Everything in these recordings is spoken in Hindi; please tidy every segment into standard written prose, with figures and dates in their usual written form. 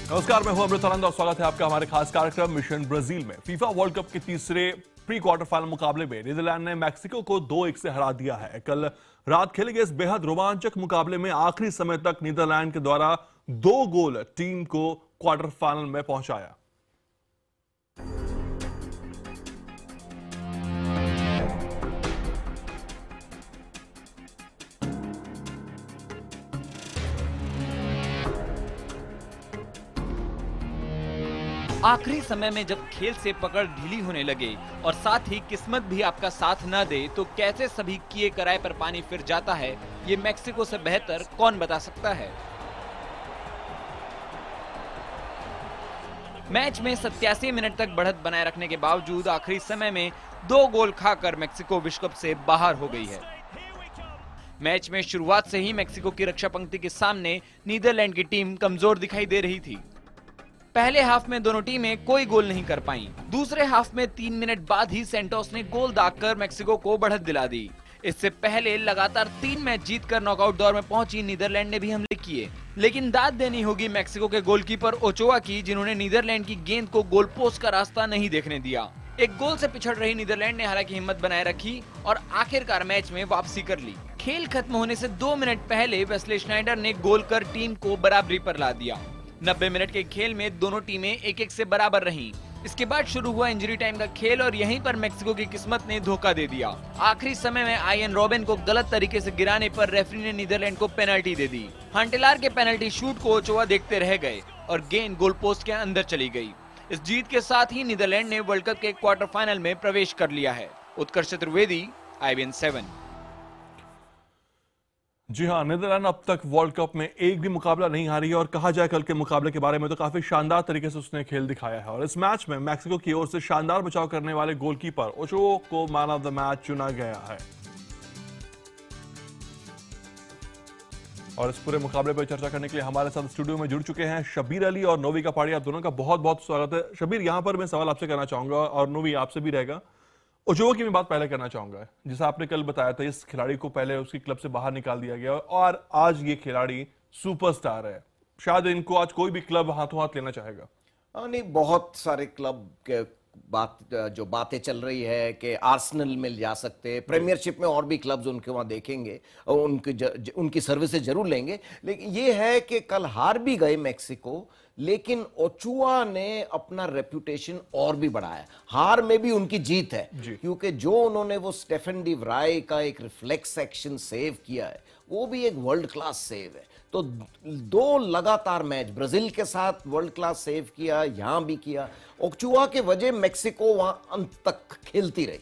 नमस्कार, मैं हूं अमृत आनंद और स्वागत है आपका हमारे खास कार्यक्रम मिशन ब्राजील में। फीफा वर्ल्ड कप के तीसरे प्री क्वार्टर फाइनल मुकाबले में नीदरलैंड ने मैक्सिको को 2-1 से हरा दिया है। कल रात खेले गए इस बेहद रोमांचक मुकाबले में आखिरी समय तक नीदरलैंड के द्वारा 2 गोल टीम को क्वार्टर फाइनल में पहुंचाया। आखिरी समय में जब खेल से पकड़ ढीली होने लगे और साथ ही किस्मत भी आपका साथ न दे तो कैसे सभी किए कराए पर पानी फिर जाता है, ये मैक्सिको से बेहतर कौन बता सकता है। मैच में 87 मिनट तक बढ़त बनाए रखने के बावजूद आखिरी समय में 2 गोल खाकर मैक्सिको विश्व कप से बाहर हो गई है। मैच में शुरुआत से ही मैक्सिको की रक्षा पंक्ति के सामने नीदरलैंड की टीम कमजोर दिखाई दे रही थी। पहले हाफ में दोनों टीमें कोई गोल नहीं कर पाईं। दूसरे हाफ में 3 मिनट बाद ही सेंटोस ने गोल दागकर मैक्सिको को बढ़त दिला दी। इससे पहले लगातार 3 मैच जीतकर नॉकआउट दौर में पहुंची नीदरलैंड ने भी हमले किए, लेकिन दाद देनी होगी मैक्सिको के गोलकीपर ओचोआ की, जिन्होंने नीदरलैंड की गेंद को गोल पोस्ट का रास्ता नहीं देखने दिया। एक गोल से पिछड़ रही नीदरलैंड ने हालांकि हिम्मत बनाए रखी और आखिरकार मैच में वापसी कर ली। खेल खत्म होने से 2 मिनट पहले वेस्ले स्नाइडर ने गोल कर टीम को बराबरी पर ला दिया। 90 मिनट के खेल में दोनों टीमें 1-1 से बराबर रहीं। इसके बाद शुरू हुआ इंजरी टाइम का खेल और यहीं पर मैक्सिको की किस्मत ने धोखा दे दिया। आखिरी समय में आयन रॉबिन को गलत तरीके से गिराने पर रेफरी ने नीदरलैंड को पेनल्टी दे दी। हंटेलार के पेनल्टी शूट को ओचोआ देखते रह गए और गेंद गोल पोस्ट के अंदर चली गई। इस जीत के साथ ही नीदरलैंड ने वर्ल्ड कप के क्वार्टर फाइनल में प्रवेश कर लिया है। उत्कर्ष चतुर्वेदी, IBN 7। जी हां, नीदरलैंड अब तक वर्ल्ड कप में एक भी मुकाबला नहीं हारी है और कहा जाए कल के मुकाबले के बारे में तो काफी शानदार तरीके से उसने खेल दिखाया है। और इस मैच में मैक्सिको की ओर से शानदार बचाव करने वाले गोलकीपर ओचोआ को मैन ऑफ द मैच चुना गया है। और इस पूरे मुकाबले पर चर्चा करने के लिए हमारे साथ स्टूडियो में जुड़ चुके हैं शबीर अली और नोवी कापाड़िया। आप दोनों का बहुत बहुत स्वागत है। शबीर, यहां पर मैं सवाल आपसे करना चाहूंगा और नोवी आपसे भी रहेगा। ओचोआ की मैं बात पहले करना चाहूंगा। जैसा आपने कल बताया था, इस खिलाड़ी को पहले उसकी क्लब से बाहर निकाल दिया गया और आज ये खिलाड़ी सुपरस्टार है। शायद इनको आज कोई भी क्लब हाथों हाथ लेना चाहेगा। नहीं, बहुत सारे क्लब के बातें चल रही है कि आर्सेनल मिल जा सकते हैं, प्रीमियरशिप में और भी क्लब्स उनके वहां देखेंगे और उनकी सर्विसेज जरूर लेंगे। लेकिन ये है कि कल हार भी गए मैक्सिको, लेकिन ओचोआ ने अपना रेपुटेशन और भी बढ़ाया। हार में भी उनकी जीत है, क्योंकि जो उन्होंने वो स्टेफन डी व्राई का एक रिफ्लेक्स एक्शन सेव किया है, वो भी एक वर्ल्ड क्लास सेव है। तो 2 लगातार मैच ब्राजील के साथ वर्ल्ड क्लास सेव किया, यहां भी किया। ओचोआ के वजह मैक्सिको वहां अंत तक खेलती रही।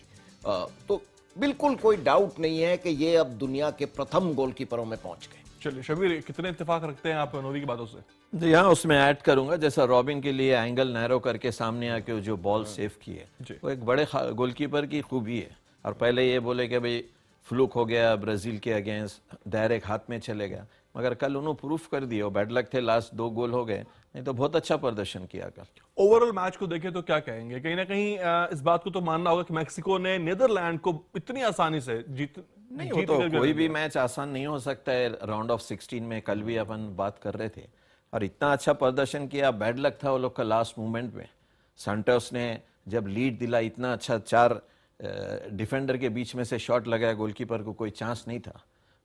तो बिल्कुल कोई डाउट नहीं है कि ये अब दुनिया के प्रथम गोलकीपरों में पहुंच गए। चलिए शबीर, कितने इत्तेफाक रखते हैं आप नोवी की बातों से? जी हाँ, उसमें ऐड करूंगा, जैसा रॉबिन के लिए एंगल नैरो करके सामने आके जो बॉल सेव की है वो एक बड़े गोलकीपर की खूबी है। और पहले ये बोले कि भाई फ्लूक हो गया ब्राजील के अगेंस्ट, डायरेक्ट हाथ में चले गया, मगर कल उन्होंने प्रूफ कर दिया। बैड लक थे, लास्ट 2 गोल हो गए, नहीं तो बहुत अच्छा प्रदर्शन किया कल। ओवरऑल मैच को देखें तो क्या कहेंगे? कहीं ना कहीं इस बात को तो मानना होगा कि मैक्सिको ने नीदरलैंड को इतनी आसानी से नहीं, वो तो कोई भी मैच आसान नहीं हो सकता है। राउंड ऑफ 16 में कल भी अपन बात कर रहे थे और इतना अच्छा प्रदर्शन किया। बैड लक था वो लोग का लास्ट मोमेंट में। सेंटोस ने जब लीड दिला, इतना अच्छा 4 डिफेंडर के बीच में से शॉट लगाया, गोलकीपर को कोई चांस नहीं था।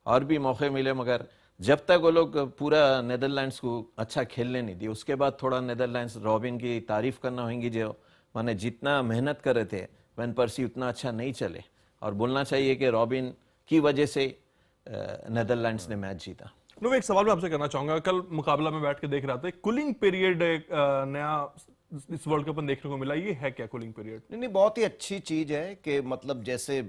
और भी मौके मिले, मगर जब तक वो लोग पूरा नीदरलैंड्स को अच्छा खेलने नहीं दिए, उसके बाद थोड़ा नीदरलैंड्स रॉबिन की तारीफ करना होंगी, जो माने जितना मेहनत कर रहे थे वैन पर्सी उतना अच्छा नहीं चले। और बोलना चाहिए कि रॉबिन की वजह से नीदरलैंड्स ने मैच जीता। नो, एक सवाल मैं आपसे करना चाहूंगा। कल मुकाबला में बैठ के देख रहा था, कूलिंग पीरियड एक नया इस वर्ल्ड कप में देखने को मिला। ये है क्या कूलिंग पीरियड? नहीं, बहुत ही अच्छी चीज है कि मतलब जैसे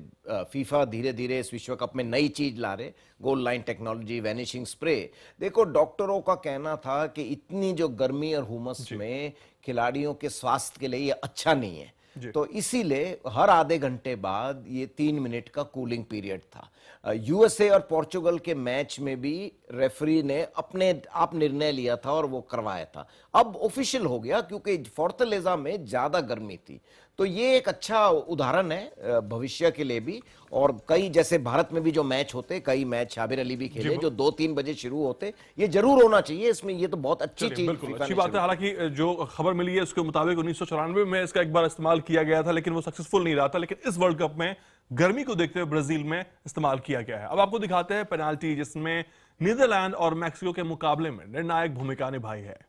फीफा धीरे धीरे इस विश्व कप में नई चीज ला रहे, goal line technology, vanishing spray. देखो, डॉक्टरों का कहना था कि इतनी जो गर्मी और हुमस में खिलाड़ियों के स्वास्थ्य के लिए ये अच्छा नहीं है, तो इसीलिए हर आधे घंटे बाद ये 3 मिनट का कूलिंग पीरियड था। यूएसए और पोर्चुगल के मैच में भी रेफरी ने अपने आप निर्णय लिया था और वो करवाया था। अब ऑफिशियल हो गया, क्योंकि फोर्टलेजा में ज्यादा गर्मी थी, तो ये एक अच्छा उदाहरण है भविष्य के लिए भी। और कई जैसे भारत में भी जो मैच होते, कई मैच शाबिर अली भी खेले जो 2-3 बजे शुरू होते, ये जरूर होना चाहिए इसमें। ये तो बहुत अच्छी चीज, बिल्कुल अच्छी बात है। हालांकि जो खबर मिली है उसके मुताबिक 1994 में इसका एक बार इस्तेमाल किया गया था, लेकिन वो सक्सेसफुल नहीं रहा था। लेकिन इस वर्ल्ड कप में गर्मी को देखते हुए ब्राजील में इस्तेमाल किया गया है। अब आपको दिखाते हैं पेनाल्टी जिसमें नीदरलैंड और मैक्सिको के मुकाबले में निर्णायक भूमिका निभाई है।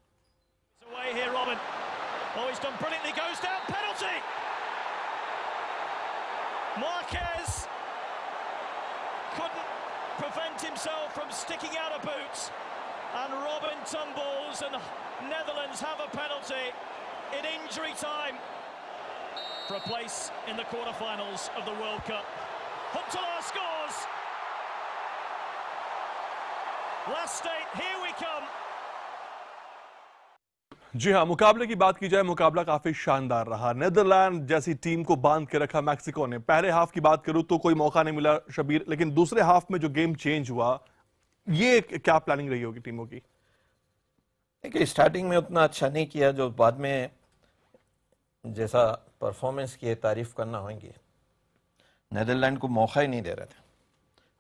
Marquez couldn't prevent himself from sticking out a boot, and Robin tumbles, and Netherlands have a penalty in injury time for a place in the quarterfinals of the World Cup. Huntelaar scores. Last state, here we come. जी हाँ, मुकाबले की बात की जाए, मुकाबला काफी शानदार रहा। नीदरलैंड जैसी टीम को बांध के रखा मैक्सिको ने। पहले हाफ की बात करूं तो कोई मौका नहीं मिला शबीर, लेकिन दूसरे हाफ में जो गेम चेंज हुआ, ये क्या प्लानिंग रही होगी टीमों की? देखिए, स्टार्टिंग में उतना अच्छा नहीं किया, जो बाद में जैसा परफॉर्मेंस की तारीफ करना होंगे। नीदरलैंड को मौका ही नहीं दे रहे थे,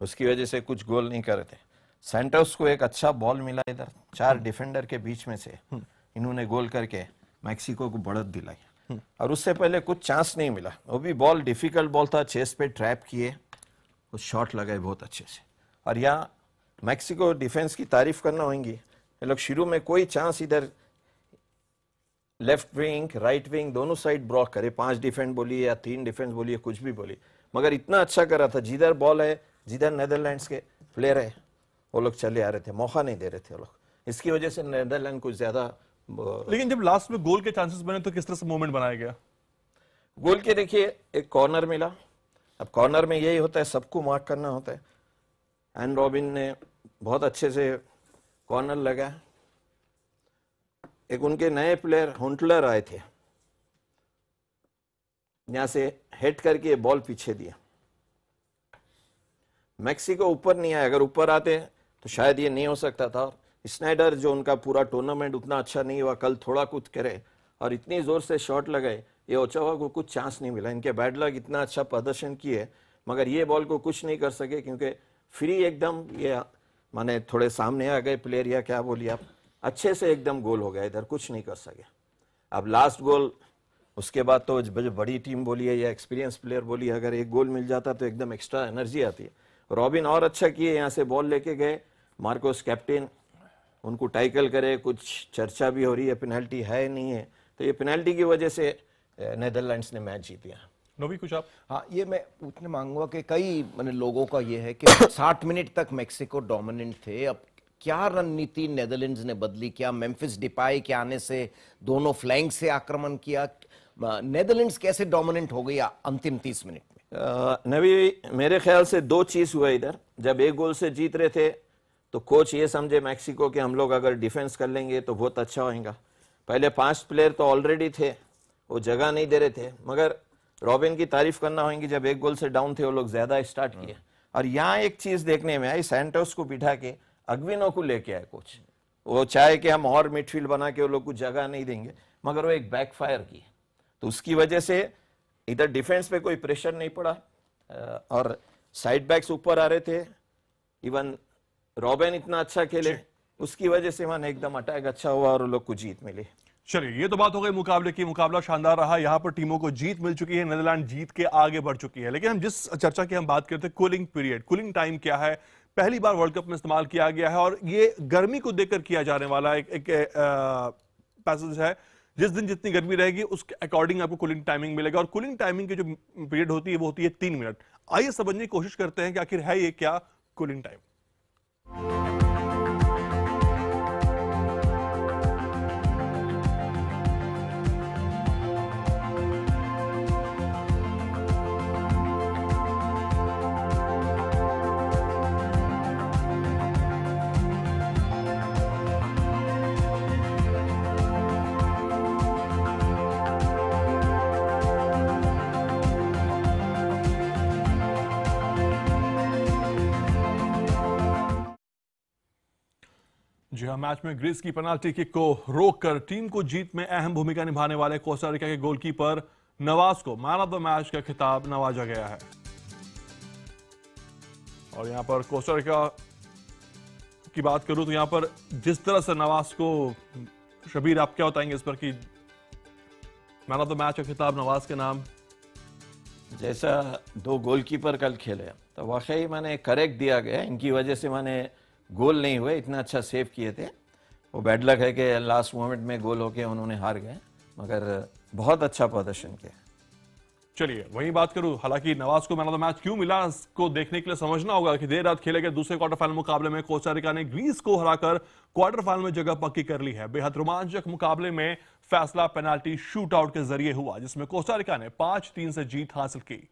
उसकी वजह से कुछ गोल नहीं कर रहे थे। सैंटोस को एक अच्छा बॉल मिला इधर, 4 डिफेंडर के बीच में से इन्होंने गोल करके मैक्सिको को बढ़त दिलाई। और उससे पहले कुछ चांस नहीं मिला, वो भी बॉल डिफिकल्ट बॉल था, चेस्ट पे ट्रैप किए, कुछ शॉट लगाए बहुत अच्छे से। और यहाँ मैक्सिको डिफेंस की तारीफ करना होंगी, ये लोग शुरू में कोई चांस इधर लेफ्ट विंग राइट विंग दोनों साइड ब्लॉक करे, 5 डिफेंस बोलिए या 3 डिफेंस बोलिए, कुछ भी बोलिए, मगर इतना अच्छा कर रहा था। जिधर बॉल है, जिधर नीदरलैंड्स के प्लेयर है, वो लोग चले आ रहे थे, मौका नहीं दे रहे थे वो लोग। इसकी वजह से नीदरलैंड कुछ ज्यादा। लेकिन जब लास्ट में गोल के चांसेस बने तो किस तरह से मूवमेंट बनाया गया? गोल के देखिए, एक कॉर्नर मिला। अब कॉर्नर में यही होता है, सबको मार्क करना होता है। एंड रॉबिन ने बहुत अच्छे से कॉर्नर लगाया। एक उनके नए प्लेयर हुंटलर आए थे, यहां से हेड करके बॉल पीछे दिया। मैक्सिको ऊपर नहीं आया, अगर ऊपर आते तो शायद ये नहीं हो सकता था। स्नाइडर जो उनका पूरा टूर्नामेंट उतना अच्छा नहीं हुआ, कल थोड़ा कुछ करे और इतनी जोर से शॉट लगाए, ये ओचावा को कुछ चांस नहीं मिला। इनके बैड लक, इतना अच्छा प्रदर्शन किए मगर ये बॉल को कुछ नहीं कर सके, क्योंकि फ्री एकदम ये माने थोड़े सामने आ गए प्लेयर, या क्या बोलिए आप, अच्छे से एकदम गोल हो गया, इधर कुछ नहीं कर सके। अब लास्ट गोल, उसके बाद तो जो बड़ी टीम बोलिए या एक्सपीरियंस प्लेयर बोलिए, अगर एक गोल मिल जाता तो एकदम एक्स्ट्रा एनर्जी आती है। रॉबिन और अच्छा किए, यहाँ से बॉल लेके गए, मार्कोस कैप्टन उनको टैकल करे, कुछ चर्चा भी हो रही है पेनल्टी है नहीं है, तो ये पेनल्टी की वजह से नीदरलैंड्स ने मैच जीत लिया। नोवी कुछ आप? हाँ, ये मैं पूछने मांगूंगा कि कई लोगों का ये है कि 60 मिनट तक मैक्सिको डोमिनेंट थे। अब क्या रणनीति नेदरलैंड्स ने बदली? क्या मेम्फिस डिपाई के आने से दोनों फ्लैंक से आक्रमण किया? नेदरलैंड्स कैसे डोमिनेंट हो गई अंतिम 30 मिनट में? नवी, मेरे ख्याल से 2 चीज हुआ इधर। जब 1 गोल से जीत रहे थे तो कोच ये समझे मैक्सिको कि हम लोग अगर डिफेंस कर लेंगे तो बहुत अच्छा होगा। पहले 5 प्लेयर तो ऑलरेडी थे, वो जगह नहीं दे रहे थे, मगर रॉबिन की तारीफ करना होगी, जब 1 गोल से डाउन थे वो लोग ज्यादा स्टार्ट किए। और यहाँ एक चीज देखने में आई, सैंटोस को बिठा के अग्विनो को लेके आए कोच। वो चाहे कि हम और मिडफील्ड बना के वो लोग को जगह नहीं देंगे, मगर वो एक बैकफायर की, तो उसकी वजह से इधर डिफेंस पे कोई प्रेशर नहीं पड़ा और साइड बैक्स ऊपर आ रहे थे। इवन रॉबिन इतना अच्छा खेले, उसकी वजह से वहां एकदम अटैक अच्छा हुआ और लोग को जीत मिली। चलिए, ये तो बात हो गई मुकाबले की। मुकाबला शानदार रहा, यहाँ पर टीमों को जीत मिल चुकी है, नीदरलैंड जीत के आगे बढ़ चुकी है। लेकिन हम जिस चर्चा की हम बात करते हैं, कूलिंग पीरियड, कूलिंग टाइम क्या है, पहली बार वर्ल्ड कप में इस्तेमाल किया गया है और ये गर्मी को देखकर किया जाने वाला एक पैसेज है। जिस दिन जितनी गर्मी रहेगी उसके अकॉर्डिंग आपको कूलिंग टाइमिंग मिलेगा, और कूलिंग टाइमिंग की जो पीरियड होती है वो होती है 3 मिनट। आइए समझने की कोशिश करते हैं कि आखिर है ये क्या कूलिंग टाइम। जी हाँ, मैच में ग्रीस की पेनाल्टी किक को रोककर टीम को जीत में अहम भूमिका निभाने वाले कोस्टा रिका के गोलकीपर नवाज को मैन ऑफ द मैच का खिताब नवाजा गया है। और यहां पर कोस्टा रिका की बात करूं तो यहां पर जिस तरह से नवाज को, शबीर आप क्या बताएंगे इस पर कि मैन ऑफ द मैच का खिताब नवाज के नाम? जैसा दो गोलकीपर कल खेले तो वाकई मैंने करेक्ट दिया गया, इनकी वजह से मैंने गोल नहीं हुए, इतना अच्छा सेव किए थे। वो बैड लक है कि लास्ट मोमेंट में गोल होके उन्होंने हार गए, मगर बहुत अच्छा प्रदर्शन किया। चलिए वही बात करूं, हालांकि नवाज को मैन ऑफ द मैच क्यों मिला इसको देखने के लिए समझना होगा कि देर रात खेले गए दूसरे क्वार्टर फाइनल मुकाबले में कोस्टा रिका ने ग्रीस को हराकर क्वार्टर फाइनल में जगह पक्की कर ली है। बेहद रोमांचक मुकाबले में फैसला पेनाल्टी शूट आउट के जरिए हुआ, जिसमें कोस्टा रिका ने 5-3 से जीत हासिल की।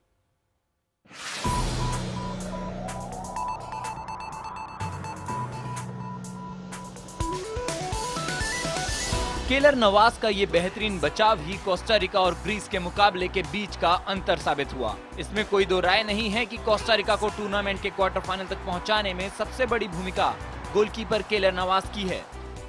केलर नवाज का ये बेहतरीन बचाव ही कोस्टा रिका और ग्रीस के मुकाबले के बीच का अंतर साबित हुआ। इसमें कोई दो राय नहीं है कि कोस्टा रिका को टूर्नामेंट के क्वार्टर फाइनल तक पहुंचाने में सबसे बड़ी भूमिका गोलकीपर केलर नवाज की है।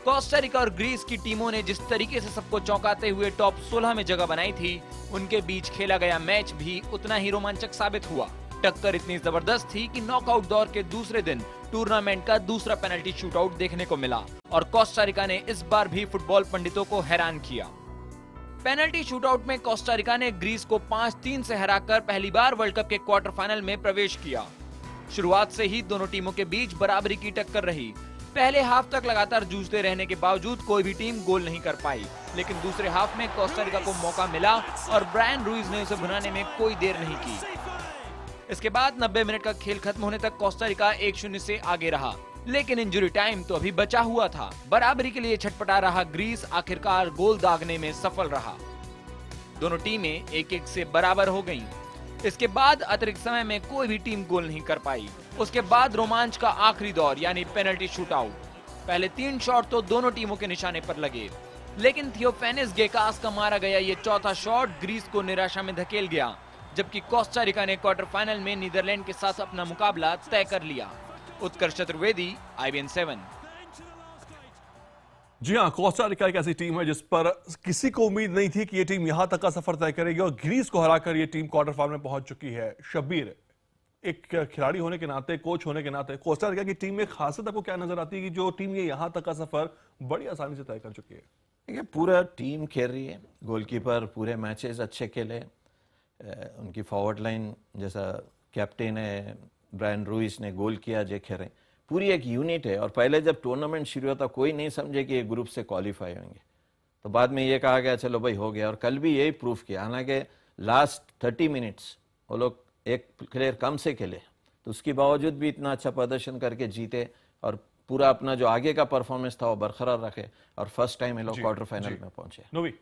कोस्टा रिका और ग्रीस की टीमों ने जिस तरीके से सबको चौंकाते हुए टॉप 16 में जगह बनाई थी, उनके बीच खेला गया मैच भी उतना ही रोमांचक साबित हुआ। टक्कर इतनी जबरदस्त थी कि नॉकआउट दौर के दूसरे दिन टूर्नामेंट का दूसरा पेनल्टी शूटआउट देखने को मिला और कोस्टा रिका ने इस बार भी फुटबॉल पंडितों को हैरान किया। पेनल्टी शूटआउट में कोस्टा रिका ने ग्रीस को 5-3 से हराकर पहली बार वर्ल्ड कप के क्वार्टर फाइनल में प्रवेश किया। शुरुआत से ही दोनों टीमों के बीच बराबरी की टक्कर रही। पहले हाफ तक लगातार जूझते रहने के बावजूद कोई भी टीम गोल नहीं कर पाई, लेकिन दूसरे हाफ में कोस्टा रिका को मौका मिला और ब्रायन रूइज ने उसे भुनाने में कोई देर नहीं की। इसके बाद 90 मिनट का खेल खत्म होने तक कोस्टा रिका 1-0 से आगे रहा, लेकिन इंजरी टाइम तो अभी बचा हुआ था। बराबरी के लिए छटपटा रहा ग्रीस आखिरकार गोल दागने में सफल रहा। दोनों टीमें 1-1 से बराबर हो गईं। इसके बाद अतिरिक्त समय में कोई भी टीम गोल नहीं कर पाई। उसके बाद रोमांच का आखिरी दौर यानी पेनल्टी शूटआउट। पहले 3 शॉट तो दोनों टीमों के निशाने पर लगे, लेकिन थियोफेनिस गेकास का मारा गया ये चौथा शॉट ग्रीस को निराशा में धकेल गया, जबकि कोस्टा रिका ने क्वार्टर फाइनल में नीदरलैंड के साथ अपना मुकाबला तय कर लिया। उत्कर्ष चतुर्वेदी, IBN 7। जी हाँ, कोस्टा रिका एक ऐसी टीम है जिस पर किसी को उम्मीद नहीं थी कि ये टीम यहां तक का सफर तय करेगी और ग्रीस को हराकर ये टीम क्वार्टर फाइनल में पहुंच चुकी है। शब्बीर, एक खिलाड़ी होने के नाते, कोच होने के नाते, कोस्टा रिका की टीम में खासियत आपको क्या नजर आती है कि जो टीम ये यहां तक का सफर बड़ी आसानी से तय कर चुकी है? देखिए, पूरा टीम खेल रही है। गोलकीपर पूरे मैचेस अच्छे खेले, उनकी फॉरवर्ड लाइन जैसा कैप्टन है ब्रायन रूइस ने गोल किया, जे खेल रहे, पूरी एक यूनिट है। और पहले जब टूर्नामेंट शुरू हुआ था कोई नहीं समझे कि ये ग्रुप से क्वालिफाई होंगे, तो बाद में ये कहा गया चलो भाई हो गया, और कल भी यही प्रूफ किया। हालांकि लास्ट 30 मिनट्स वो लोग एक प्लेयर कम से खेले, तो उसके बावजूद भी इतना अच्छा प्रदर्शन करके जीते और पूरा अपना जो आगे का परफॉर्मेंस था वो बरकरार रखे और फर्स्ट टाइम ये लोग क्वार्टर फाइनल में पहुंचे। नोवी,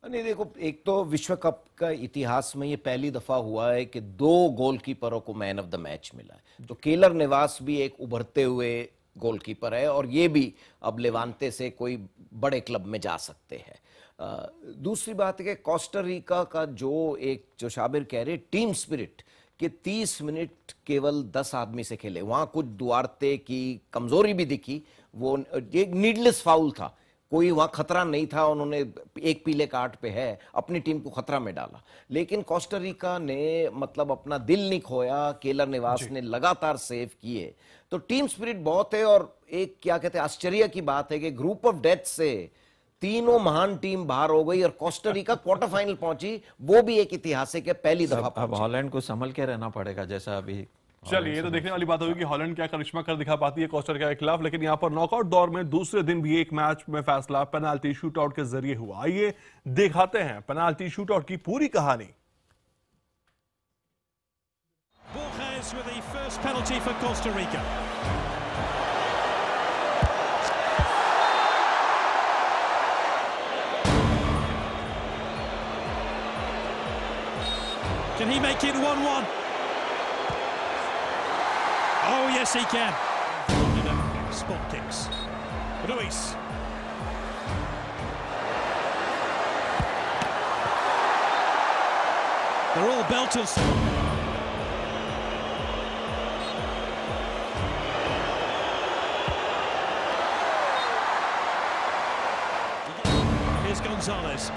नहीं देखो, एक तो विश्व कप का इतिहास में ये पहली दफा हुआ है कि 2 गोलकीपरों को मैन ऑफ द मैच मिला है। तो केलर नवाज भी एक उभरते हुए गोलकीपर है और ये भी अब लेवांते से कोई बड़े क्लब में जा सकते हैं। दूसरी बात है कि कोस्टा रिका का जो शाबिर कह रहे टीम स्पिरिट कि 30 मिनट केवल 10 आदमी से खेले, वहां कुछ दुआरते की कमजोरी भी दिखी। वो एक नीडलेस फाउल था, कोई वहां खतरा नहीं था, उन्होंने एक पीले कार्ड पे है अपनी टीम को खतरा में डाला। लेकिन कोस्टा रिका ने मतलब अपना दिल नहीं खोया, केलर नवाज ने लगातार सेव किए। तो टीम स्पिरिट बहुत है। और एक क्या कहते हैं आश्चर्य की बात है कि ग्रुप ऑफ डेथ से तीनों महान टीम बाहर हो गई और कोस्टा रिका क्वार्टर फाइनल पहुंची, वो भी एक ऐतिहासिक है, पहली दफा। अब हॉलैंड को संभल के रहना पड़ेगा, जैसा अभी चलिए ये तो देखने वाली बात होगी कि हॉलैंड क्या करिश्मा कर दिखा पाती है कोस्टा रिका के खिलाफ। लेकिन यहां पर नॉकआउट दौर में दूसरे दिन भी एक मैच में फैसला पेनाल्टी शूटआउट के जरिए हुआ। आइए दिखाते हैं पेनाल्टी शूटआउट की पूरी कहानी। Borges with the first penalty for Costa Rica. Can he make it 1-1? Oh, yes, he can. Spot kicks. Ruiz. They're all belters. Here's Gonzalez.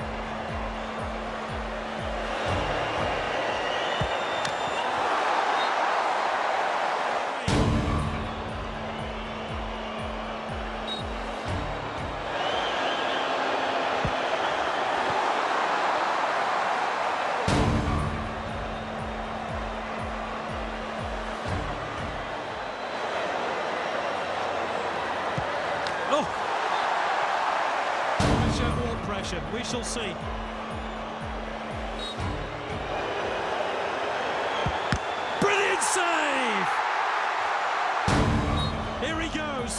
Oh! Pressure, more pressure. We shall see. Brilliant save! Here he goes.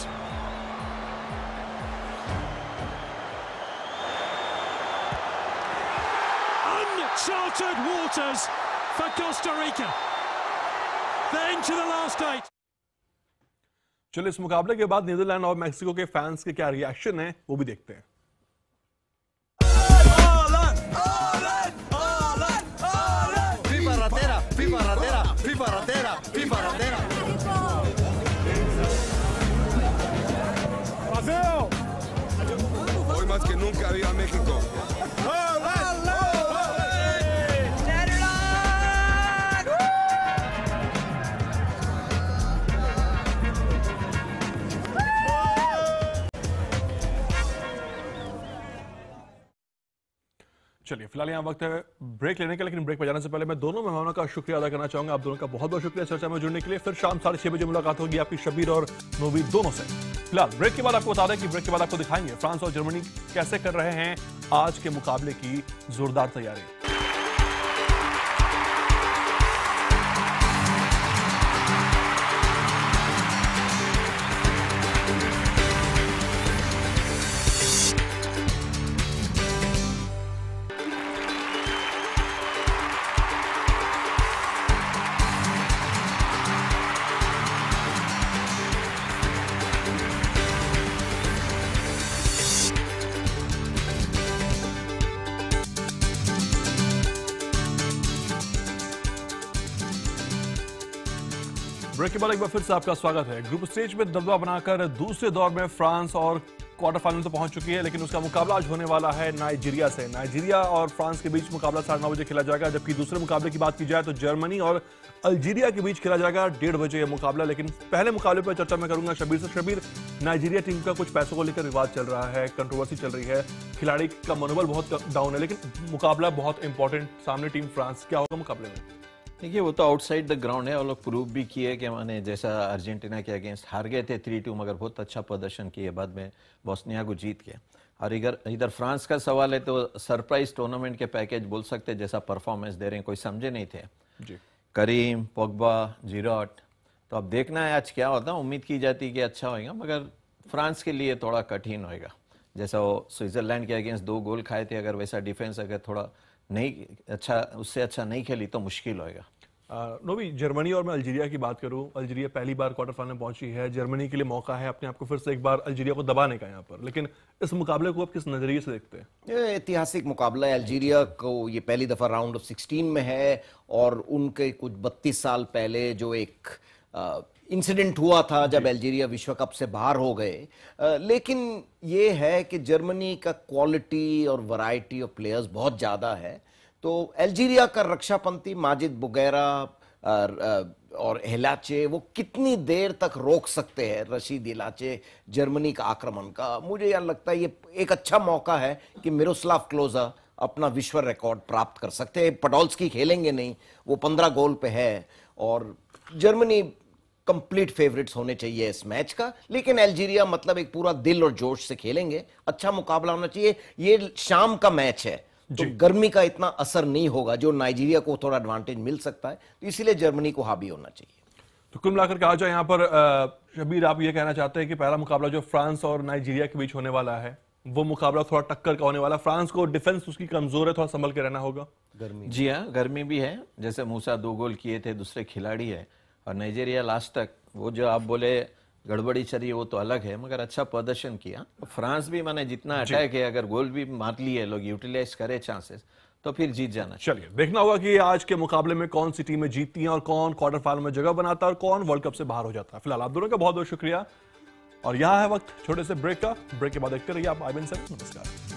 Uncharted waters for Costa Rica. They're into the last 8. चलिए इस मुकाबले के बाद नीदरलैंड और मैक्सिको के फैंस के क्या रिएक्शन है वो भी देखते हैं। FIFA ratera, FIFA ratera, FIFA ratera, FIFA ratera. Hoy más que nunca viva México. चलिए फिलहाल यहाँ वक्त है ब्रेक लेने का, लेकिन ब्रेक पर जाने से पहले मैं दोनों मेहमानों का शुक्रिया अदा करना चाहूंगा। आप दोनों का बहुत बहुत शुक्रिया चर्चा में जुड़ने के लिए। फिर शाम 6:30 बजे मुलाकात होगी आपकी शबीर और नोवी दोनों से। फिलहाल ब्रेक के बाद आपको बता दें कि ब्रेक के बाद आपको दिखाएंगे फ्रांस और जर्मनी कैसे कर रहे हैं आज के मुकाबले की जोरदार तैयारी। ब्रेक के बाद एक बार फिर से आपका स्वागत है। ग्रुप स्टेज में दबदबा बनाकर दूसरे दौर में फ्रांस और क्वार्टर फाइनल तो पहुंच चुकी है, लेकिन उसका मुकाबला आज होने वाला है नाइजीरिया से। नाइजीरिया और फ्रांस के बीच मुकाबला 9:30 बजे खेला जाएगा, जबकि दूसरे मुकाबले की बात की जाए तो जर्मनी और अल्जीरिया के बीच खेला जाएगा 1:30 बजे यह मुकाबला। लेकिन पहले मुकाबले पर चर्चा मैं करूंगा शबीर से। शबीर, नाइजीरिया टीम का कुछ पैसों को लेकर विवाद चल रहा है, कंट्रोवर्सी चल रही है, खिलाड़ी का मनोबल बहुत डाउन है, लेकिन मुकाबला बहुत इंपॉर्टेंट, सामने टीम फ्रांस। क्या होगा मुकाबले में? देखिए वो तो आउटसाइड द ग्राउंड है, और लोग प्रूव भी किए कि मैंने जैसा अर्जेंटीना के अगेंस्ट हार गए थे 3-2, मगर बहुत अच्छा प्रदर्शन किए बाद में बोस्निया को जीत के। और इधर फ्रांस का सवाल है तो सरप्राइज टूर्नामेंट के पैकेज बोल सकते, जैसा परफॉर्मेंस दे रहे हैं कोई समझे नहीं थे जी। करीम, पोग्बा, जिरोट, तो अब देखना है आज क्या होता है। उम्मीद की जाती है कि अच्छा होएगा, मगर फ्रांस के लिए थोड़ा कठिन होएगा। जैसा वो स्विट्जरलैंड के अगेंस्ट 2 गोल खाए थे, अगर वैसा डिफेंस अगर थोड़ा नहीं अच्छा, उससे अच्छा नहीं खेली तो मुश्किल होएगा। नोवी, जर्मनी और मैं अल्जीरिया की बात करूं, अल्जीरिया पहली बार क्वार्टर फाइनल पहुंची है, जर्मनी के लिए मौका है अपने आप को फिर से एक बार अल्जीरिया को दबाने का यहाँ पर, लेकिन इस मुकाबले को आप किस नजरिए से देखते हैं? ये ऐतिहासिक मुकाबला है। अल्जीरिया को ये पहली दफा राउंड ऑफ 16 में है, और उनके कुछ 32 साल पहले जो एक इंसिडेंट हुआ था जब अल्जीरिया विश्व कप से बाहर हो गए। लेकिन ये है कि जर्मनी का क्वालिटी और वैरायटी ऑफ प्लेयर्स बहुत ज़्यादा है, तो अल्जीरिया का रक्षापंथी माजिद बुगैरा और हिलाचे वो कितनी देर तक रोक सकते हैं रशीद हिलाचे जर्मनी का आक्रमण का। मुझे यार लगता है ये एक अच्छा मौका है कि मिरोस्लाव क्लोजा अपना विश्व रिकॉर्ड प्राप्त कर सकते हैं। पडोल्स्की खेलेंगे नहीं, वो 15 गोल पे है, और जर्मनी कंप्लीट फेवरेट्स होने चाहिए इस मैच का। लेकिन अल्जीरिया मतलब एक पूरा दिल और जोश से खेलेंगे, अच्छा मुकाबला होना चाहिए। ये शाम का मैच है तो गर्मी का इतना असर नहीं होगा, जो नाइजीरिया को थोड़ा एडवांटेज मिल सकता है, तो इसीलिए जर्मनी को हावी होना चाहिए। तो कुल मिलाकर कहा जाए यहाँ पर शबीर, आप ये कहना चाहते हैं कि पहला मुकाबला जो फ्रांस और नाइजीरिया के बीच होने वाला है वो मुकाबला थोड़ा टक्कर का होने वाला। फ्रांस को डिफेंस उसकी कमजोर है, थोड़ा संभल के रहना होगा। जी हाँ, गर्मी भी है, जैसे मूसा 2 गोल किए थे, दूसरे खिलाड़ी है, और नाइजीरिया लास्ट तक वो जो आप बोले गड़बड़ी चली वो तो अलग है, मगर अच्छा प्रदर्शन किया। फ्रांस भी मैंने जितना अटैक है, अगर गोल भी मार लिए लोग, यूटिलाइज करे चांसेस, तो फिर जीत जाना। चलिए देखना होगा कि आज के मुकाबले में कौन सी टीमें जीतती हैं और कौन क्वार्टर फाइनल में जगह बनाता है और कौन वर्ल्ड कप से बाहर हो जाता है। फिलहाल आप दोनों का बहुत बहुत शुक्रिया, और यहाँ है वक्त छोटे से ब्रेक का। ब्रेक के बाद देखते रहिए आप IBN7। नमस्कार।